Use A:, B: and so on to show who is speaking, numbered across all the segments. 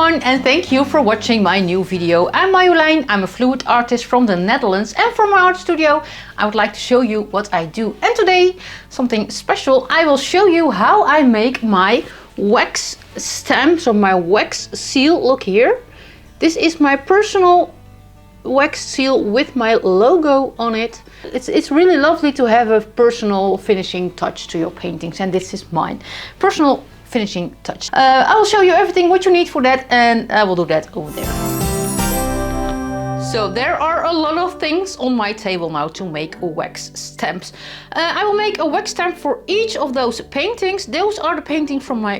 A: everyone, and thank you for watching my new video. I'm Marjolein, I'm a fluid artist from the Netherlands, and from my art studio I would like to show you what I do. And today, something special, I will show you how I make my wax stamps or my wax seal. Look here, this is my personal wax seal with my logo on it. It's really lovely to have a personal finishing touch to your paintings, and this is mine. Personal finishing touch. I will show you everything what you need for that, and I will do that over there. So there are a lot of things on my table now to make wax stamps. I will make a wax stamp for each of those paintings. Those are the paintings from my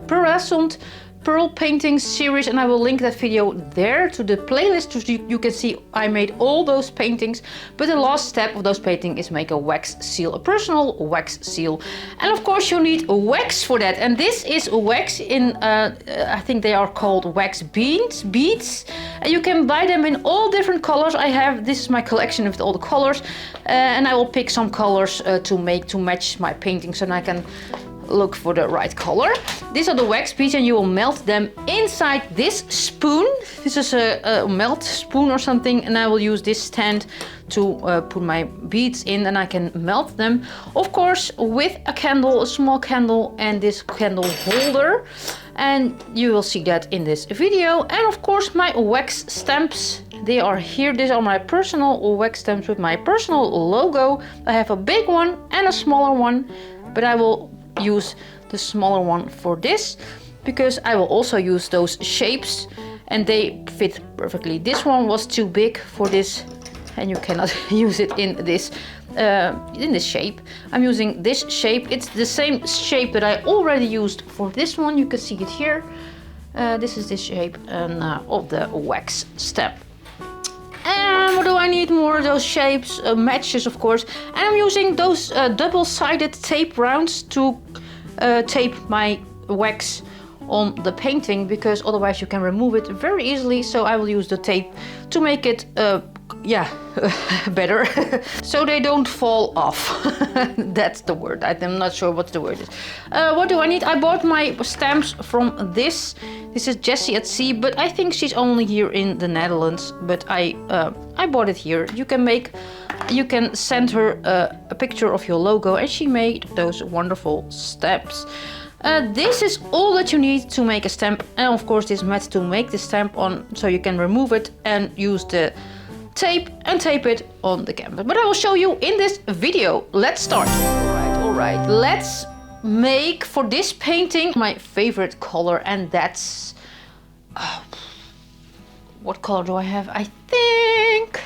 A: Pearlescent Pearl Paintings series, and I will link that video there to the playlist so you can see I made all those paintings. But the last step of those paintings is make a wax seal, a personal wax seal. And of course you need wax for that, and this is wax in I think they are called wax beads, and you can buy them in all different colors. This is my collection with all the colors, and I will pick some colors to match my paintings, and I can look for the right color. These are the wax beads, and you will melt them inside this spoon. This is a melt spoon or something, and I will use this stand to put my beads in, and I can melt them, of course, with a candle, a small candle, and this candle holder, and you will see that in this video. And of course my wax stamps, they are here. These are my personal wax stamps with my personal logo. I have a big one and a smaller one, but I will use the smaller one for this because I will also use those shapes, and they fit perfectly. This one was too big for this, and you cannot use it in this shape. I'm using this shape. It's the same shape that I already used for this one. You can see it here. This is this shape of the wax stamp. And what do I need more? Those shapes, matches of course. And I'm using those double-sided tape rounds to tape my wax on the painting, because otherwise you can remove it very easily. So I will use the tape to make it better so they don't fall off. That's the word. I'm not sure what the word is. What do I need? I bought my stamps from this is Jessie at Sea, but I think she's only here in the Netherlands, but I bought it here. You can send her a picture of your logo, and she made those wonderful stamps. This is all that you need to make a stamp, and of course this mat to make the stamp on, so you can remove it and use the tape and tape it on the canvas. But I will show you in this video. Let's start. All right, let's make for this painting my favorite color, and that's what color do I have? I think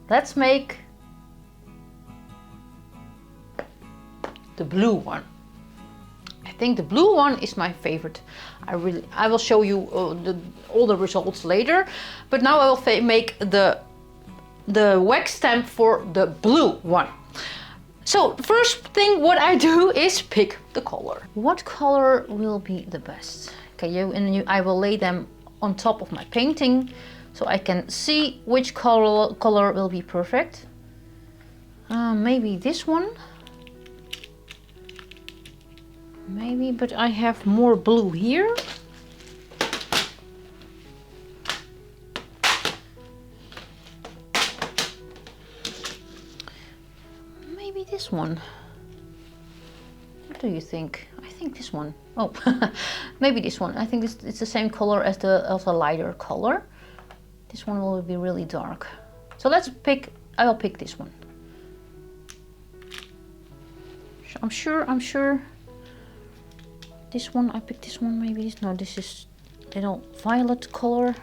A: let's make the blue one. I think the blue one is my favorite. I will show you all the results later, but now I will make the wax stamp for the blue one. So first thing what I do is pick the color. What color will be the best? Okay, I will lay them on top of my painting so I can see which color will be perfect. Maybe this one. Maybe, but I have more blue here. Maybe this one. What do you think? I think this one. Oh, maybe this one. I think it's the same color as the lighter color. This one will be really dark. So let's pick, I will pick this one. I'm sure. This one, I picked this one, maybe this, no, this is a little violet color.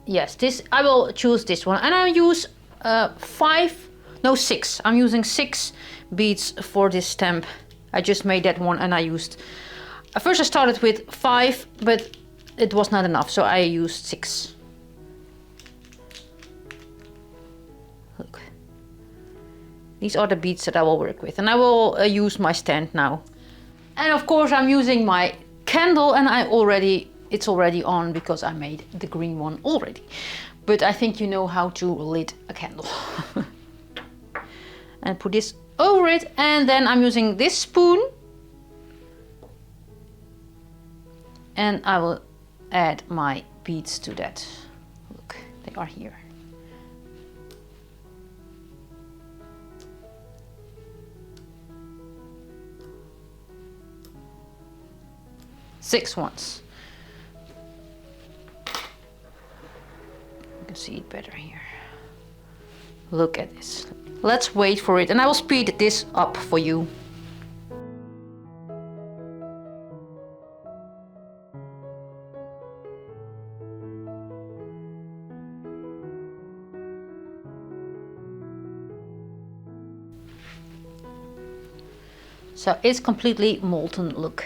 A: Yes, I will choose this one, and I use 6. I'm using 6 beads for this stamp. I just made that one, and first I started with 5, but it was not enough, so I used 6. Look. These are the beads that I will work with, and I will use my stand now. And of course I'm using my candle, and it's already on because I made the green one already. But I think you know how to lit a candle. And put this over it, and then I'm using this spoon and I will add my beads to that. Look, they are here. Six ones. You can see it better here. Look at this. Let's wait for it, and I will speed this up for you. So it's completely molten, look.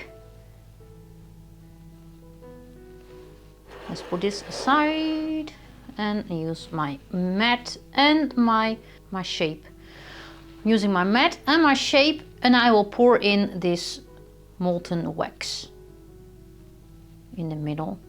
A: Let's put this aside and use my mat and my shape. I'm using my mat and my shape, and I will pour in this molten wax in the middle.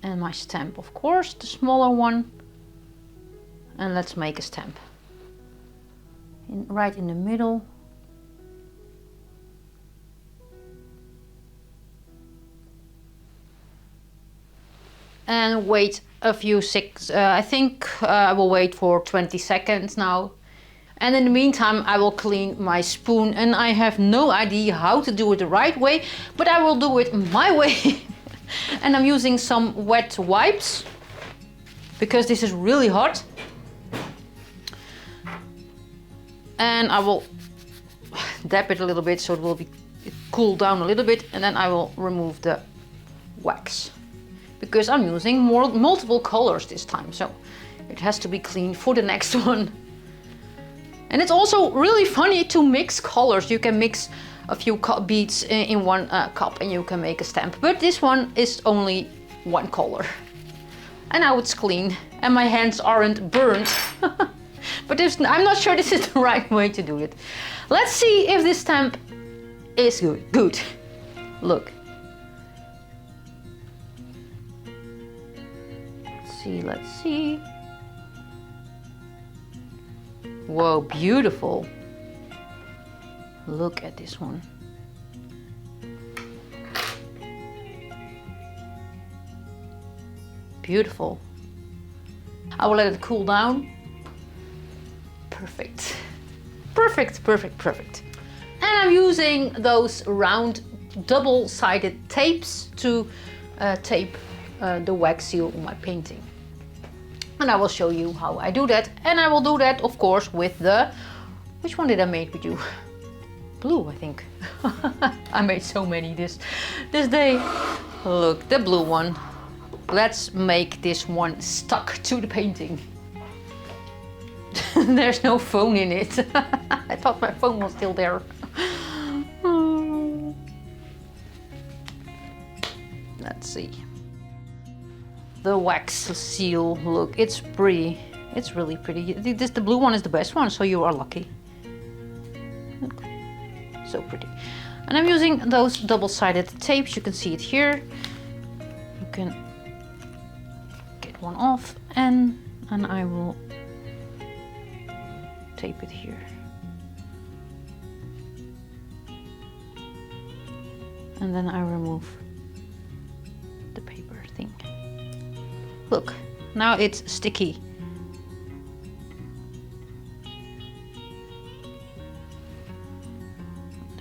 A: And my stamp, of course, the smaller one. And let's make a stamp. Right in the middle. And wait a few seconds. I think I will wait for 20 seconds now. And in the meantime, I will clean my spoon. And I have no idea how to do it the right way, but I will do it my way. And I'm using some wet wipes because this is really hot. And I will dab it a little bit so it will cool down a little bit, and then I will remove the wax because I'm using multiple colors this time, so it has to be clean for the next one. And it's also really funny to mix colors. You can mix a few beads in one cup and you can make a stamp, but this one is only one color. And now it's clean and my hands aren't burnt. But I'm not sure this is the right way to do it. Let's see if this stamp is good. Look. Let's see. Whoa, beautiful. Look at this one. Beautiful. I will let it cool down. Perfect. Perfect, perfect, perfect. And I'm using those round double-sided tapes to tape the wax seal on my painting. And I will show you how I do that. And I will do that, of course, with the... Which one did I make with you? Blue, I think. I made so many this day. Look, the blue one. Let's make this one stuck to the painting. There's no phone in it. I thought my phone was still there. Let's see. The wax seal, look, it's pretty. It's really pretty. The blue one is the best one, so you are lucky. Look, so pretty. And I'm using those double-sided tapes. You can see it here. You can get one off, and I will tape it here. And then I remove the paper thing. Look, now it's sticky.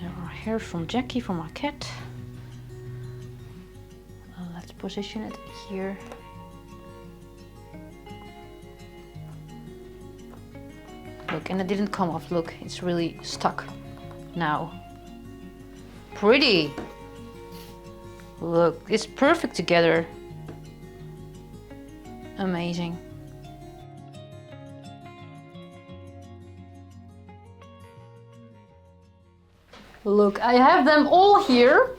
A: There are hairs from Jackie, from our cat. Let's position it here. Look, and it didn't come off. Look, it's really stuck now. Pretty. Look, it's perfect together. Amazing. Look, I have them all here.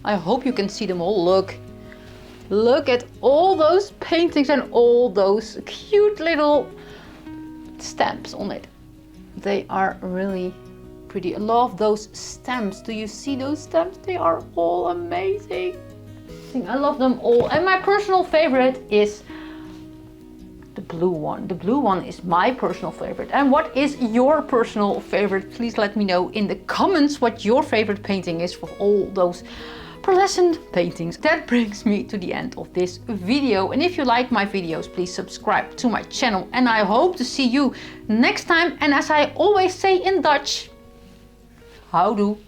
A: I hope you can see them all. Look. Look at all those paintings and all those cute little stamps on it. They are really pretty. I love those stamps. Do you see those stamps? They are all amazing. I love them all. And my personal favorite is the blue one. The blue one is my personal favorite. And what is your personal favorite? Please let me know in the comments what your favorite painting is of all those pearlescent paintings. That brings me to the end of this video. And if you like my videos, please subscribe to my channel. And I hope to see you next time. And as I always say in Dutch, houdoe.